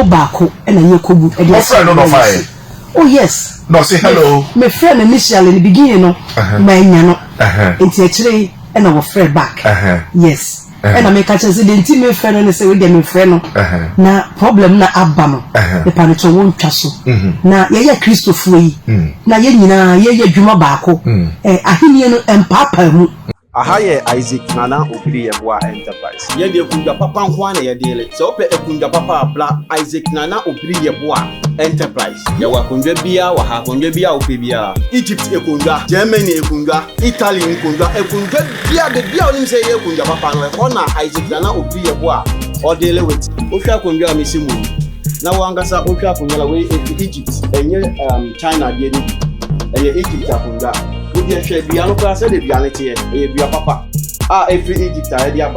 Obako and a Yakubu. Oh, yes. No, say hello. My friend initially in the beginning, my Yano, into a tree and our friend back. Yes. And I make a chance the intimate friend and say, we get me friend. Na problem na abano. The panicho won't castle. Na ye Christopher. Na ye Juma Bako. Ahinian and Papa. Ahaye Isaac Nana Obri Yabwa Enterprise. Yedi Kunda Papa Juana Yadele. So Kunda Papa Black Isaac Nana Obri Yabwa Enterprise. Yawa Kunda Bia, Waha Kunda Bia Upibia. Egypt Ekunda, Germany Ekunda, Italy Ekunda, Ekunda Bia, the Bia say Ekunda Papa no Ona Isaac Nana Obri Yabwa or deal with Osha Kunda Misimu. Now Angasa Osha Kunda way Egypt and China did Egypt Akunda. If you piano class, the pianity, a papa. Every Egypt, I had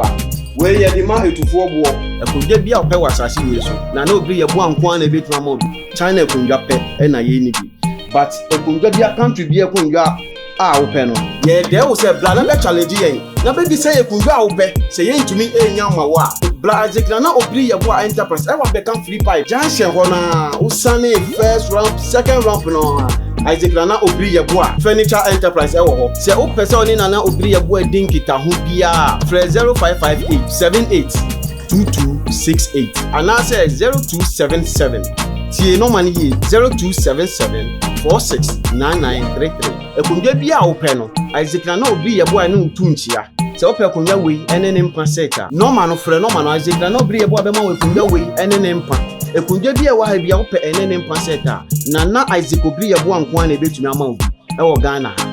where you demand to 4 war, a could be a power assassination. Now, no be a one a bit more. China could pet and a unity. But a could be a country be a kunga. Open. Yeah, there was a blank challenge. Now, baby say a kunga open, saying to me, a young mawa. Blazik Nana Obri Yabwa Enterprise. I want become free pipe. Jansen Hona, Usani, first round, second round. Isaac Nana Obri Yabwa Furniture Enterprise ewo se o person ni Nana Obri Yabwa dinkita ho bia fresh 0558 78 2268 and I say 0277 tie no man yi 0277 469933 ekundwa bia open no Isaac Nana Obri Yabwa no ntunchia se o pe kunwa we ene ne mpa seta no man no frɛ no man Isaac Nana Obri Yabwa be ma we kunwa we ene ne mpa ekunje bia wa ha bia wo pe ene ne mpa seta na Isaac Obri Yabwa nko na ebetumi ama obi e wo Ghana ha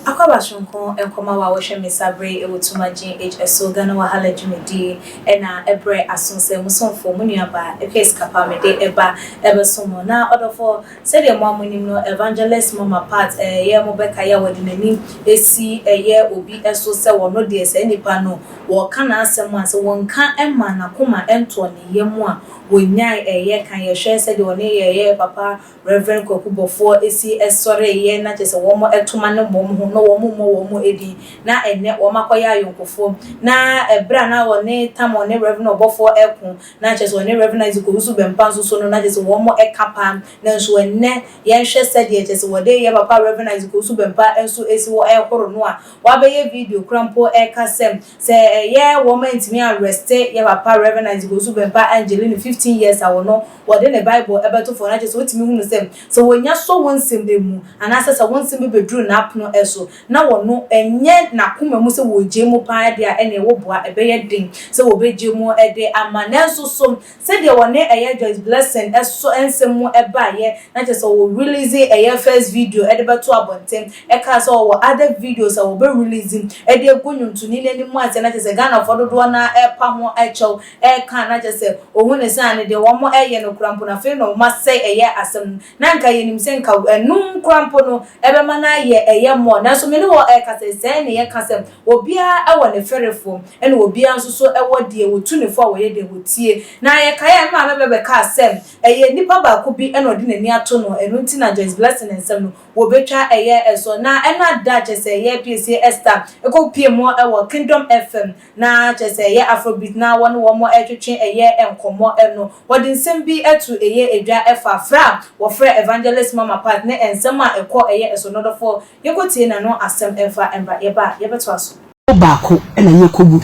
Akabashunko enkoma wa woshe misabre ewutumagin HSO Ghana wahala jumedi ena ebre asunse musonfo munuaba ekes kapamede eba ebesomo na odofo said your mom no evangelist mama part ye mobeka ya wadinani esi ye obi eso se wono de ese nipa no wo kana asem ase wonka emma na koma ento ne yemu a wonyai ye kan ye hwe said one ye papa Reverend Kokubofo esi esore ye na chese womo etuma ne mom ho no womo edi na enne womakoya yonkofo na ebra na wone tamone Reverend Obofo ekun na chese one Reverend Izikusu bempanso so no na chese womo ekapa na nso enne ye hwe said ye chese wode ye papa Reverend Izikusu bempa enso esi wo ehoro no a wabeye video krampo ekasem se ye woman ntimi arrest ye papa Reverend Izikusu bempa Angeline 15 years awono wode ne Bible ebeto for na chese wotimi hunu so when you saw one symbol mu and as one symbol bedru na apno eso na wono enye na kuma mu se wo jemu pa dia ene wo boa ebeye din se wo bejemu ede amanenso so se de wone eye Joyce blessing eso ensemu eba ye na je so wo release eye first video ede beto abontem e ka so wo other videos wo be releasing ede egunyuntu ni nani mu ate na je se Ghana fododo na epa ho echew e ka na je se ohune san de wo mo eye no krampo na fe no ma say eye asem nanka yenim senka enum krampo no ebema na ye eye mo na so me ne wo kase sen ne ye kase obia ewo ne ferefo ene obia nso so ewo de wotu ne fo wo ye de wotie na ye kaya ma bebe ka asem eye nipa ba ko bi ene odi nani ato no enu nti na Joyce blessing ensem no wo betwa eye eso na ena da chese ye Piesie Esther eko pie mo ewo Kingdom FM na chese ye Afrobeat na won wo mo etwetwe eye enkomo eno wodi nsem bi etu eye edwa efa fra wo evangelist mama part ne ensema eko eye esonodofo yekotie na no asem emfa emba yeba yebeto aso Obako and a Yakubu.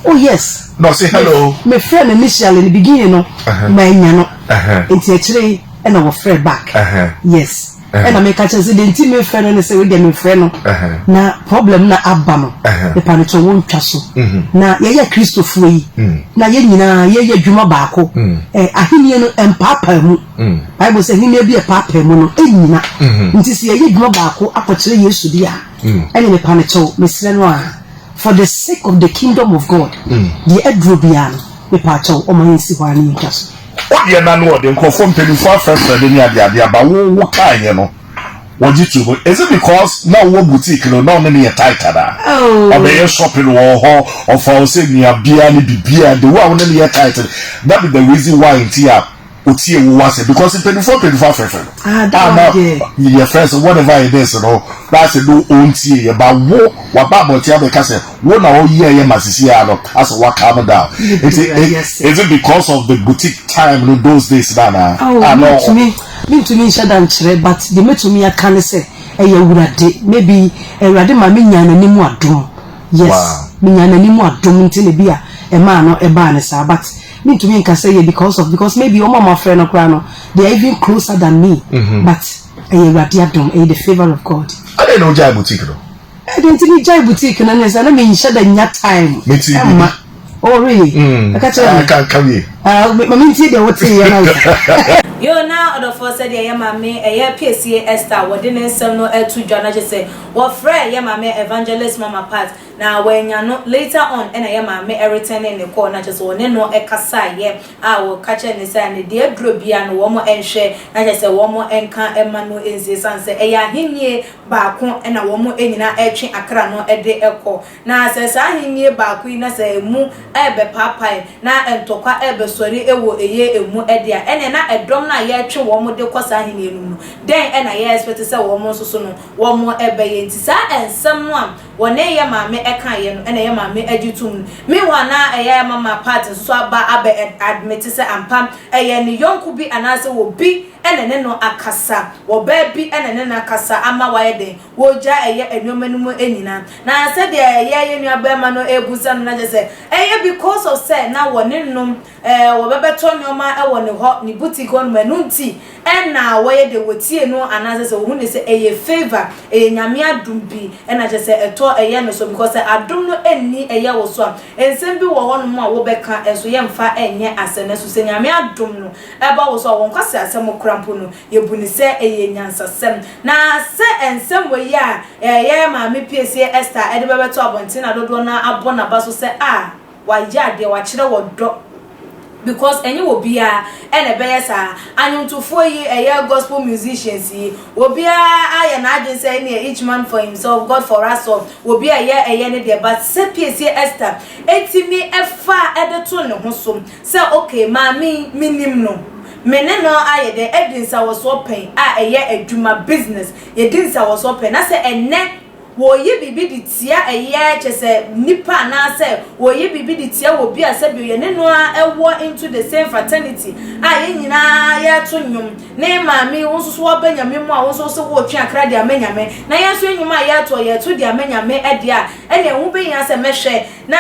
Oh, yes. No, say hello. My friend initially in the beginning, my Yano, into a tree and our friend back. Yes. And I make a chance the intimate friend and say, we get me friend. Na problem na abano. The panicho won't castle. Na ye Christopher. Na ye Juma Bako. Ahinian and Papa. I was a he may be a papa mono. Enina. Until ye Juma Bako, apple years to be. And in the panicho, Miss Lenoir. For the sake of the kingdom of God, the Edrubian, the pacho, or my Siwani castle. What you know, they conform to the first than the about what kind, you know. What you do? Is it because now one boutique, no, not many a tighter? Oh, or they are shopping or for saying near beer, the one only a tighter. That is the reason why in here utie wo wase because 24 friend. Your friends whatever it is no that's no own tie ba wo wa ba bo tia be ka say wo na wo ye masisi no as what calm down. Is it because of the boutique time in those days na? Me to me shadan chere but the me to me aka say ewurade maybe ewurade ma me nya nanim adom. Yes, me nya nanim adom ntine bia e ma no e ba ne sa but me to me can say because maybe your mama friend or grandma they are even closer than me. But the favor of God. I didn't know Jai Boutique. I didn't think Jai Boutique and I mean shut in that time. Oh really? I can't come here. You now the first said yeah mama Piesie Esther what didn't sell no to John just say what friend yeah mama evangelist mama part now when you know later on and I mama everything in the corner just one no ekasa yeah I will catch and say dear drobia no one more and share I just say one more and can emanu insist and say yeah hinye baako and a woman enina etwe akra no ede ekọ na say hinye baako ina say mu ebe papai na entokwa ebe sori ewo eye emu ede a ene na edom na ye twe wo mo de kosa hinye nu den ena ye expect say wo mo so no wo mo ebe ye nti sa ensem no am wone ye maame eka ye no ena ye maame agitum me wana eye mama part so aba abe admit say ampam eye ne yonku bi anase wo bi ene ne no akasa wo ba bi ene ne na akasa ama wa ye wo ja eye enyomanum enyina na se de eye nuaba ma no ebusa no na je say eye because of say na wone nnum wo bebeto nyoma e wone ho ni boutique on manunti ena wo ye de wotie no anase se wo hu ne se eye favor eye nyame adum bi ena je say eto eye no so because adum no enni eye wo so ensem bi wo ho no a wo beka enso ye mfa enye asene so se nyame adum no e ba wo so won kwase asem krampo no ye buni se eye nyansasem na se ensem wo ya ye maame Piesie Esther ede bebeto abontina dodo na abona baso se wa ya de wa kire wo do because any will be and a besa and to 4 year gospel musicians will be I just say each man for himself, God for us all will be a year there but say Piesie Esther 80 me a far at the tone husum say okay mami minimum meneno aye the evidence I was open a year a juma business ye didn't I was open I say and net wo ye bibi di tia eye chese nipa na say wo ye bibi di tia wo bi ase bi ye ne no a into the same fraternity ye nyina ye to nwum ne maami wo so wo banyame mu a wo so wo twa akra dia manyame na ye so nwum a ye to dia manyame e dia ene hu be yan se mehwe na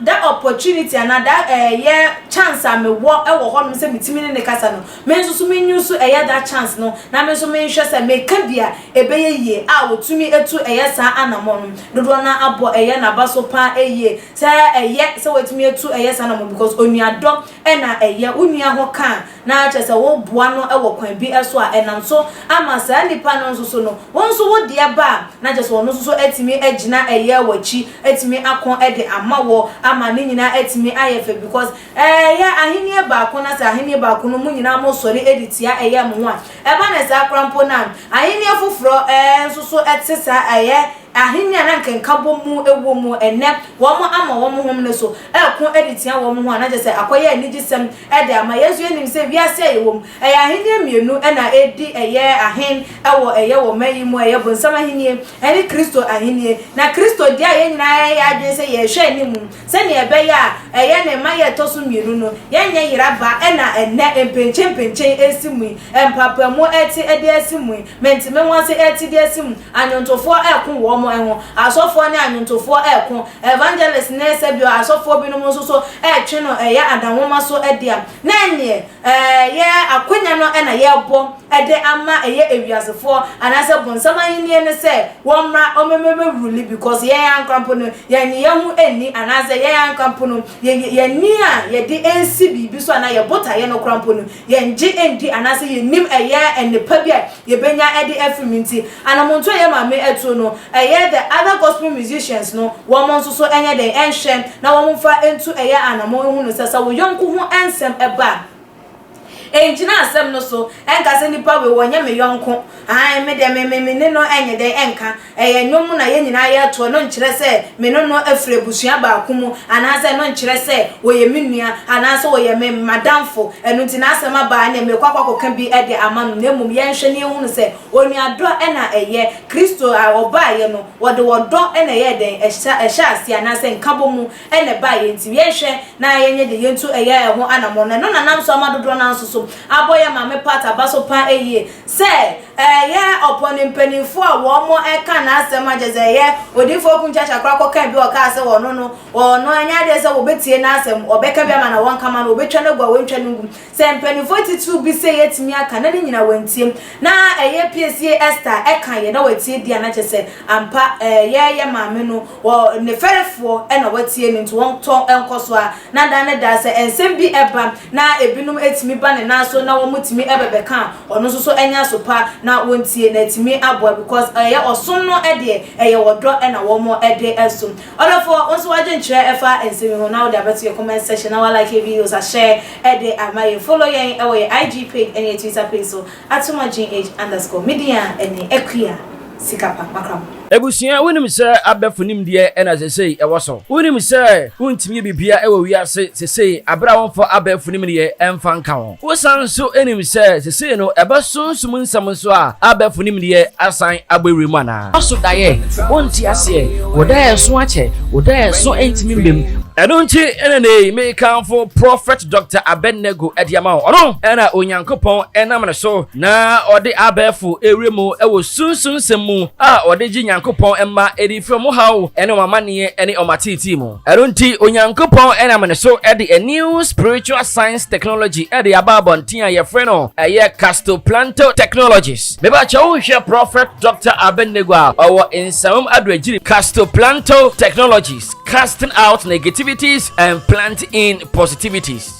that opportunity and that ye chance am wo e wo ho no se mitimi ne kasa no me so me nyu so that chance no na me so me hwe se me ka bia ebe ye ye a wo tumi etu sa anamon dodo na abo na baso pa se se wetumi etu sa anamon because onuadom na onua ho kan na che se wo boa no wo kwan bi eso a enam so ama sa nipa no so no won so wo de ba na che se won so etimi agina wachi etimi akon de amawo ama ni nyina etimi ayefe because ahini ba ko na sa ahini ba ko no mu nyina mo sori editia mo ho a ba na sa krampo na ahini afufro so etisa ahinya na nkenka bomu ewo mu ene wo mo ama wo mo hom ne so ekon editia wo mo ho ana je se akoye anigisem de ama yesu enim se wiase ewo ahinya mienu na edi ahin ewo wo mayi mu bonsam ahinie eni Kristo ahinie na Kristo dia ye nyina ya adwe se ye hwe ni mu se ne ebe ya ne ma ye toso mienu no ye nya yiraba na ene empenchen esimu empapamu eti ede esimu mentime wonse eti de esimu anyontofo ekon wo ehun asofo ne anyuntofo ekon evangelist ne se bio asofo bi no so twe no adanwoma so edia na nye ye akonya no na ye bo ede ama ewiasefo anase bonsama hinie ne se womra omememe ruli because ye yankrampo no ye ni ye hu eni anase ye yankrampo no ye ni a ye de ensi bibi so na ye bota ye no krampo no ye nji endi anase ye nim enepa bia ye benya ede afiminti anamonto ye mame etu no the other gospel musicians no woman so enye den enhwe na wo mfa entu anamo hu no sesa wo yonku hu ensem eba enjina asem no so enka se nipa we wonye me yonko ai me de me ne no enye de enka enwom na ye nyina ye to no nkire se me no afre busua ba akumu anase no nkire se wo ye menua anase wo ye me madamfo enu nti na asem aba na me kwakwakoka bi e de amanu na mum ye nhwe ne ehunu se onu ado na eye Kristo a oba ye no wode wodo na ye den ehya ase anase nkabo mu na ba ye nti ye hwe na ye nye de yentu eye eho anamo no na nam so amadodo na nsoso aboye ma me part abaso pa eye se ye opon mpanifo a wo mo eka na asem ageze ye odifo kunchacha kwakoka bi o ka ase wono no ono anya de se wo betie na asem obeka bi ama na won kama no obetwa ne gwa wontwa ne ngum se mpanifo titu bi se yetimi aka na nyina wantiem na eye Piesie Esther eka ye na watie dia na chese ampa ye maame no wo ne ferefo na watie ni nto won to enkoso a na da ne da se ensem bi eba na ebinum etimi ba ne na so na wo mutimi ebebeka ono so enya so pa na wontie na etimi abo because ye osom no ede ye wodo na wo mo ede esum olofo onso waje nkyere efa ensem ho na wo da beto your comment section na wa like videos a share ede amaye follow yen e wo IG page and your Twitter page so @tumagh_media and equia sikapa makram Ebusia wonim se abefunim de ena sesei ewoso wonim se wontimi bibia ewo wiase sesei abra wonfo abefunim de emfa nka ho wosan so enim se sesei no ebesonsum nsam so a abefunim de asan agbewre mu ana oso daye wonti ase wodaye so ache wodaye so entimi mbem Edonchi enene me kanfo prophet Dr. Abennego ediama ono ena onyankopon enamne so na ode abefu ewremu ewo sunsun semu a ode ji nyankopon emma edi from how ene mamane ene omatiti mu edonchi onyankopon enamne so ede a new spiritual science technology ede ababontin a ye freno eye castoplanto technologies me ba chawo hwe prophet Dr. Abennego a owo insam adwagiri castoplanto technologies casting out negativities and planting in positivities.